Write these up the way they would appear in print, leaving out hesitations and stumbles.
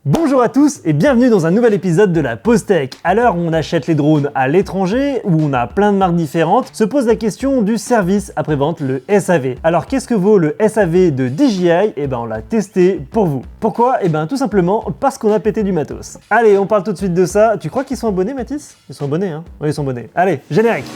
Bonjour à tous et bienvenue dans un nouvel épisode de la Pause Tech. À l'heure où on achète les drones à l'étranger, où on a plein de marques différentes, se pose la question du service après-vente, le SAV. Alors qu'est-ce que vaut le SAV de DJI? Eh ben on l'a testé pour vous. Pourquoi? Eh ben tout simplement parce qu'on a pété du matos. Allez, on parle tout de suite de ça. Tu crois qu'ils sont abonnés, Mathis? Ils sont abonnés, hein? Oui, ils sont abonnés. Allez, générique!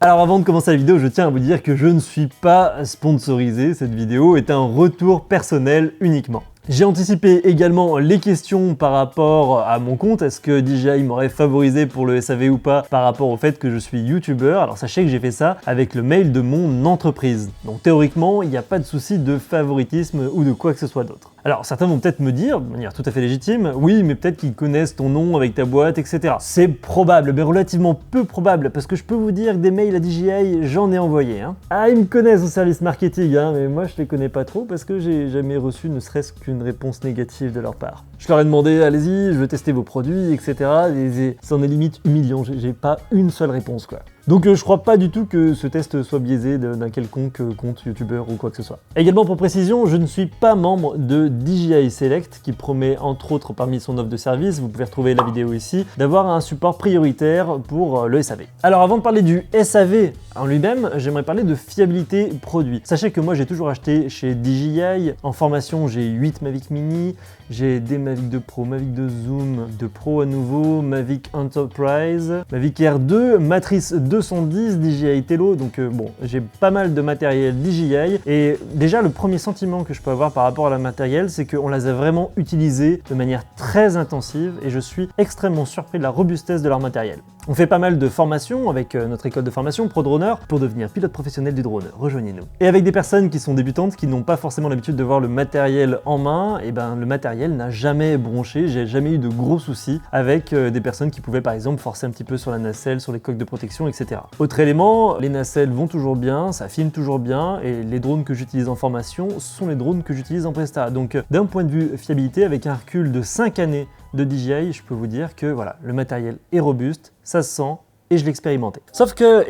Alors avant de commencer la vidéo, je tiens à vous dire que je ne suis pas sponsorisé, cette vidéo est un retour personnel uniquement. J'ai anticipé également les questions par rapport à mon compte, est-ce que DJI m'aurait favorisé pour le SAV ou pas par rapport au fait que je suis youtubeur. Alors sachez que j'ai fait ça avec le mail de mon entreprise. Donc théoriquement, il n'y a pas de souci de favoritisme ou de quoi que ce soit d'autre. Alors certains vont peut-être me dire, de manière tout à fait légitime, oui mais peut-être qu'ils connaissent ton nom avec ta boîte, etc. C'est probable, mais relativement peu probable, parce que je peux vous dire que des mails à DJI, j'en ai envoyé. Ah, ils me connaissent au service marketing, mais moi je les connais pas trop parce que j'ai jamais reçu ne serait-ce qu'une réponse négative de leur part. Je leur ai demandé, allez-y, je veux tester vos produits, etc. Et c'en est limite humiliant, j'ai pas une seule réponse quoi. Donc je crois pas du tout que ce test soit biaisé d'un quelconque compte youtubeur ou quoi que ce soit. Également pour précision, je ne suis pas membre de DJI Select qui promet entre autres parmi son offre de service, vous pouvez retrouver la vidéo ici, d'avoir un support prioritaire pour le SAV. Alors avant de parler du SAV en lui-même, j'aimerais parler de fiabilité produit. Sachez que moi j'ai toujours acheté chez DJI, en formation j'ai 8 Mavic Mini, j'ai des Mavic 2 Pro, Mavic 2 Zoom, 2 Pro à nouveau, Mavic Enterprise, Mavic Air 2, Matrice 210, DJI Tello, donc bon, j'ai pas mal de matériel DJI et déjà le premier sentiment que je peux avoir par rapport à la matériel, c'est qu'on les a vraiment utilisés de manière très intensive et je suis extrêmement surpris de la robustesse de leur matériel. On fait pas mal de formations avec notre école de formation ProDroner pour devenir pilote professionnel du drone, rejoignez-nous. Et avec des personnes qui sont débutantes, qui n'ont pas forcément l'habitude de voir le matériel en main, et ben le matériel n'a jamais bronché, j'ai jamais eu de gros soucis avec des personnes qui pouvaient par exemple forcer un petit peu sur la nacelle, sur les coques de protection, etc. Autre élément, les nacelles vont toujours bien, ça filme toujours bien, et les drones que j'utilise en formation sont les drones que j'utilise en presta. Donc d'un point de vue fiabilité, avec un recul de 5 années de DJI, je peux vous dire que voilà, le matériel est robuste, ça se sent, et je l'ai expérimenté. Sauf que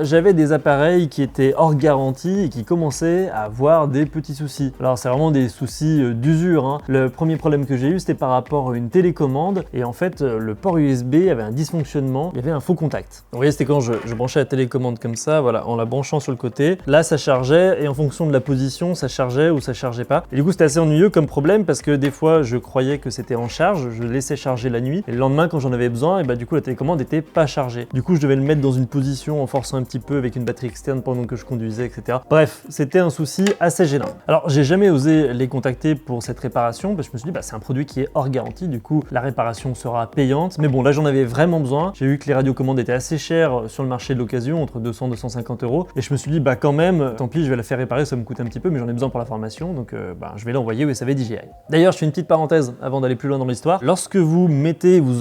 j'avais des appareils qui étaient hors garantie et qui commençaient à avoir des petits soucis. Alors c'est vraiment des soucis d'usure. Le premier problème que j'ai eu, c'était par rapport à une télécommande et en fait le port USB avait un dysfonctionnement, il y avait un faux contact. Vous voyez, c'était quand je branchais la télécommande comme ça, voilà, en la branchant sur le côté, là ça chargeait et en fonction de la position, ça chargeait ou ça chargeait pas. Et du coup c'était assez ennuyeux comme problème parce que des fois je croyais que c'était en charge, je laissais charger la nuit et le lendemain quand j'en avais besoin, et du coup la télécommande n'était pas chargée. Du coup, je devais le mettre dans une position en forçant un petit peu avec une batterie externe pendant que je conduisais, etc. Bref, c'était un souci assez gênant. Alors, j'ai jamais osé les contacter pour cette réparation parce que je me suis dit, c'est un produit qui est hors garantie, du coup, la réparation sera payante. Mais bon, là, j'en avais vraiment besoin. J'ai vu que les radiocommandes étaient assez chères sur le marché de l'occasion, entre 200 et 250 €. Et je me suis dit, quand même, tant pis, je vais la faire réparer, ça me coûte un petit peu, mais j'en ai besoin pour la formation, donc je vais l'envoyer au SAV DJI. D'ailleurs, je fais une petite parenthèse avant d'aller plus loin dans l'histoire. Lorsque vous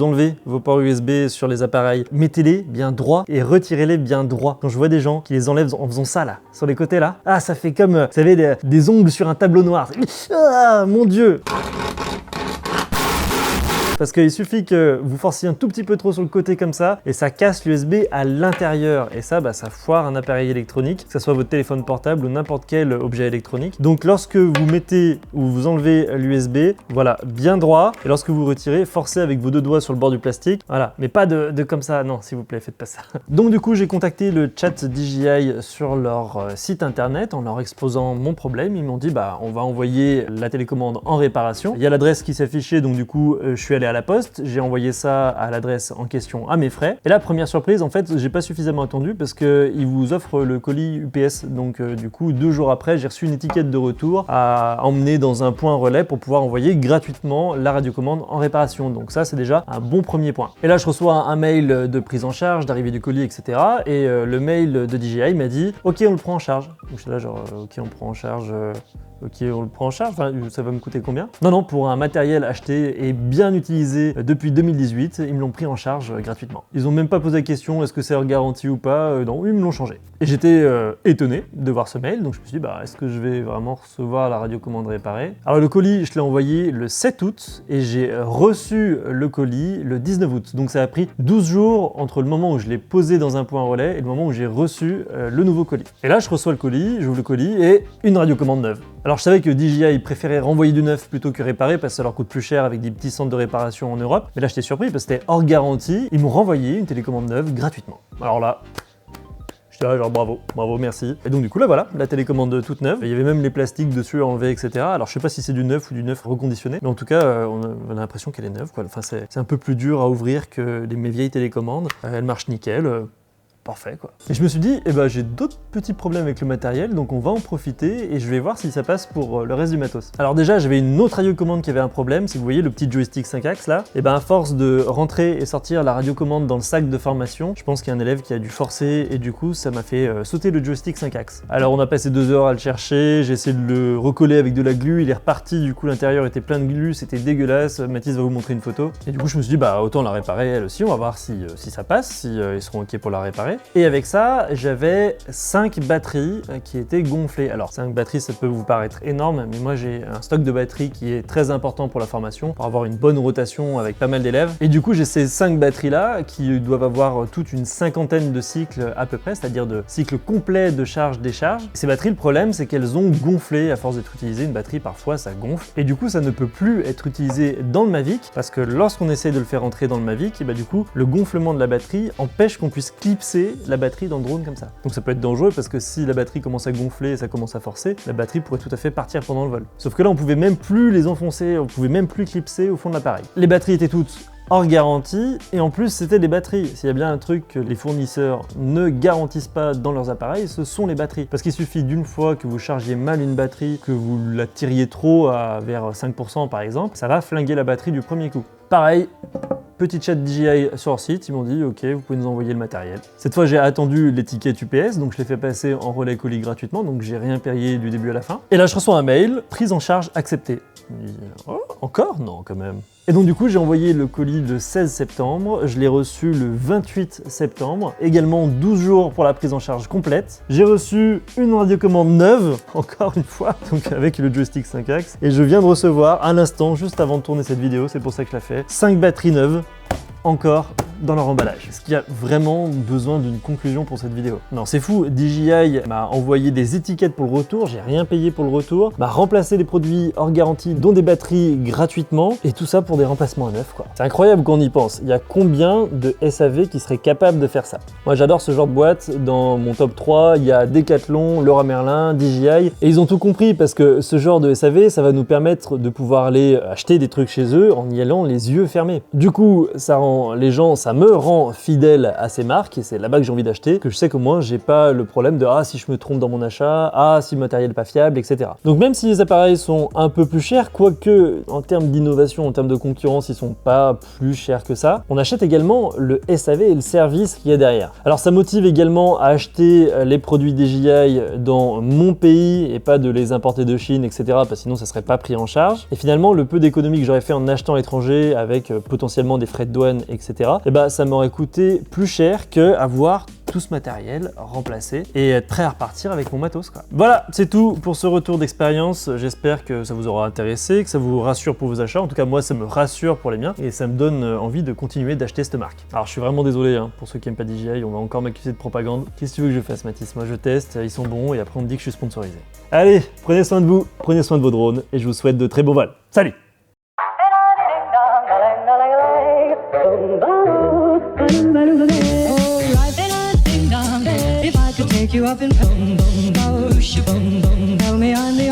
enlevez vos ports USB sur les appareils, mettez-les bien droit et retirez-les bien droit. Quand je vois des gens qui les enlèvent en faisant ça là, sur les côtés là, ça fait comme, vous savez, des ongles sur un tableau noir. Ah, mon Dieu! Parce qu'il suffit que vous forciez un tout petit peu trop sur le côté comme ça et ça casse l'USB à l'intérieur et ça, ça foire un appareil électronique, que ce soit votre téléphone portable ou n'importe quel objet électronique. Donc lorsque vous mettez ou vous enlevez l'USB, voilà, bien droit, et lorsque vous retirez, forcez avec vos deux doigts sur le bord du plastique, voilà, mais pas de comme ça, non, s'il vous plaît, faites pas ça. Donc du coup, j'ai contacté le chat DJI sur leur site internet en leur exposant mon problème. Ils m'ont dit, on va envoyer la télécommande en réparation. Il y a l'adresse qui s'affichait, donc du coup, je suis allé à la poste, j'ai envoyé ça à l'adresse en question à mes frais. Et là, première surprise, en fait, j'ai pas suffisamment attendu parce qu'ils vous offrent le colis UPS. Donc du coup, 2 jours après, j'ai reçu une étiquette de retour à emmener dans un point relais pour pouvoir envoyer gratuitement la radiocommande en réparation. Donc ça, c'est déjà un bon premier point. Et là, je reçois un mail de prise en charge, d'arrivée du colis, etc. Et le mail de DJI m'a dit « Ok, on le prend en charge ». Donc je suis là genre « Ok, on prend en charge Ok, on le prend en charge, enfin, ça va me coûter combien? Non, non, pour un matériel acheté et bien utilisé depuis 2018, ils me l'ont pris en charge gratuitement. Ils ont même pas posé la question, est-ce que c'est hors garantie ou pas? Non, ils me l'ont changé. Et j'étais étonné de voir ce mail, donc je me suis dit, bah, est-ce que je vais vraiment recevoir la radiocommande réparée? Alors le colis, je l'ai envoyé le 7 août et j'ai reçu le colis le 19 août. Donc ça a pris 12 jours entre le moment où je l'ai posé dans un point relais et le moment où j'ai reçu le nouveau colis. Et là, je reçois le colis, j'ouvre le colis et une radiocommande neuve. Alors je savais que DJI préférait renvoyer du neuf plutôt que réparer parce que ça leur coûte plus cher avec des petits centres de réparation en Europe. Mais là j'étais surpris parce que c'était hors garantie. Ils m'ont renvoyé une télécommande neuve gratuitement. Alors là, j'étais là genre bravo, merci. Et donc du coup là voilà, la télécommande toute neuve. Il y avait même les plastiques dessus à enlever, etc. Alors je sais pas si c'est du neuf ou du neuf reconditionné. Mais en tout cas, on a l'impression qu'elle est neuve, quoi. Enfin c'est un peu plus dur à ouvrir que mes vieilles télécommandes. Elle marche nickel. Parfait quoi. Et je me suis dit, eh ben, j'ai d'autres petits problèmes avec le matériel, donc on va en profiter et je vais voir si ça passe pour le reste du matos. Alors déjà, j'avais une autre radiocommande qui avait un problème, c'est que vous voyez le petit joystick 5 axes là, et ben à force de rentrer et sortir la radiocommande dans le sac de formation, je pense qu'il y a un élève qui a dû forcer et du coup ça m'a fait sauter le joystick 5 axes. Alors on a passé 2 heures à le chercher, j'ai essayé de le recoller avec de la glu, il est reparti, du coup l'intérieur était plein de glu, c'était dégueulasse, Mathis va vous montrer une photo. Et du coup je me suis dit, bah autant la réparer elle aussi, on va voir si ça passe, si ils seront ok pour la réparer. Et avec ça, j'avais 5 batteries qui étaient gonflées. Alors 5 batteries, ça peut vous paraître énorme, mais moi j'ai un stock de batteries qui est très important pour la formation, pour avoir une bonne rotation avec pas mal d'élèves. Et du coup, j'ai ces 5 batteries-là qui doivent avoir toute une cinquantaine de cycles à peu près, c'est-à-dire de cycles complets de charge-décharge. Ces batteries, le problème, c'est qu'elles ont gonflé à force d'être utilisées. Une batterie, parfois, ça gonfle. Et du coup, ça ne peut plus être utilisé dans le Mavic, parce que lorsqu'on essaye de le faire entrer dans le Mavic, et bah, du coup, le gonflement de la batterie empêche qu'on puisse clipser la batterie dans le drone comme ça. Donc ça peut être dangereux parce que si la batterie commence à gonfler et ça commence à forcer, la batterie pourrait tout à fait partir pendant le vol. Sauf que là on pouvait même plus les enfoncer, on pouvait même plus clipser au fond de l'appareil. Les batteries étaient toutes hors garantie et en plus c'était des batteries. S'il y a bien un truc que les fournisseurs ne garantissent pas dans leurs appareils, ce sont les batteries. Parce qu'il suffit d'une fois que vous chargiez mal une batterie, que vous la tiriez trop à vers 5% par exemple, ça va flinguer la batterie du premier coup. Pareil, petit chat DJI sur leur site, ils m'ont dit ok, vous pouvez nous envoyer le matériel. Cette fois j'ai attendu l'étiquette UPS, donc je l'ai fait passer en relais colis gratuitement, donc j'ai rien payé du début à la fin. Et là je reçois un mail, prise en charge acceptée. Je dis, oh, encore? Non quand même. Et donc du coup j'ai envoyé le colis le 16 septembre, je l'ai reçu le 28 septembre, également 12 jours pour la prise en charge complète. J'ai reçu une radiocommande neuve, encore une fois, donc avec le joystick 5 axes, et je viens de recevoir à l'instant, juste avant de tourner cette vidéo, c'est pour ça que je la fais, 5 batteries neuves, encore dans leur emballage. Est-ce qu'il y a vraiment besoin d'une conclusion pour cette vidéo? Non, c'est fou, DJI m'a envoyé des étiquettes pour le retour, j'ai rien payé pour le retour, m'a remplacé des produits hors garantie, dont des batteries gratuitement, et tout ça pour des remplacements à neuf, quoi. C'est incroyable quand on y pense. Il y a combien de SAV qui seraient capables de faire ça? Moi, j'adore ce genre de boîte. Dans mon top 3, il y a Decathlon, Leroy Merlin, DJI, et ils ont tout compris parce que ce genre de SAV, ça va nous permettre de pouvoir aller acheter des trucs chez eux en y allant les yeux fermés. Du coup, ça rend les gens, ça me rend fidèle à ces marques et c'est là-bas que j'ai envie d'acheter, que je sais qu'au moins j'ai pas le problème de si je me trompe dans mon achat, si le matériel n'est pas fiable, etc. Donc même si les appareils sont un peu plus chers, quoique en termes d'innovation, en termes de concurrence, ils sont pas plus chers que ça, on achète également le SAV et le service qu'il y a derrière. Alors ça motive également à acheter les produits DJI dans mon pays et pas de les importer de Chine, etc. parce que sinon ça serait pas pris en charge. Et finalement le peu d'économies que j'aurais fait en achetant à l'étranger avec potentiellement des frais de douane, etc. Et bah ça m'aurait coûté plus cher que avoir tout ce matériel remplacé et être prêt à repartir avec mon matos, quoi. Voilà, c'est tout pour ce retour d'expérience. J'espère que ça vous aura intéressé, que ça vous rassure pour vos achats. En tout cas, moi, ça me rassure pour les miens et ça me donne envie de continuer d'acheter cette marque. Alors, je suis vraiment désolé pour ceux qui n'aiment pas DJI, on va encore m'accuser de propagande. Qu'est-ce que tu veux que je fasse, Mathis? Moi, je teste, ils sont bons et après, on me dit que je suis sponsorisé. Allez, prenez soin de vous, prenez soin de vos drones et je vous souhaite de très bons vols. Salut! Take you up and boom, boom, boom, boom, boom, tell me I need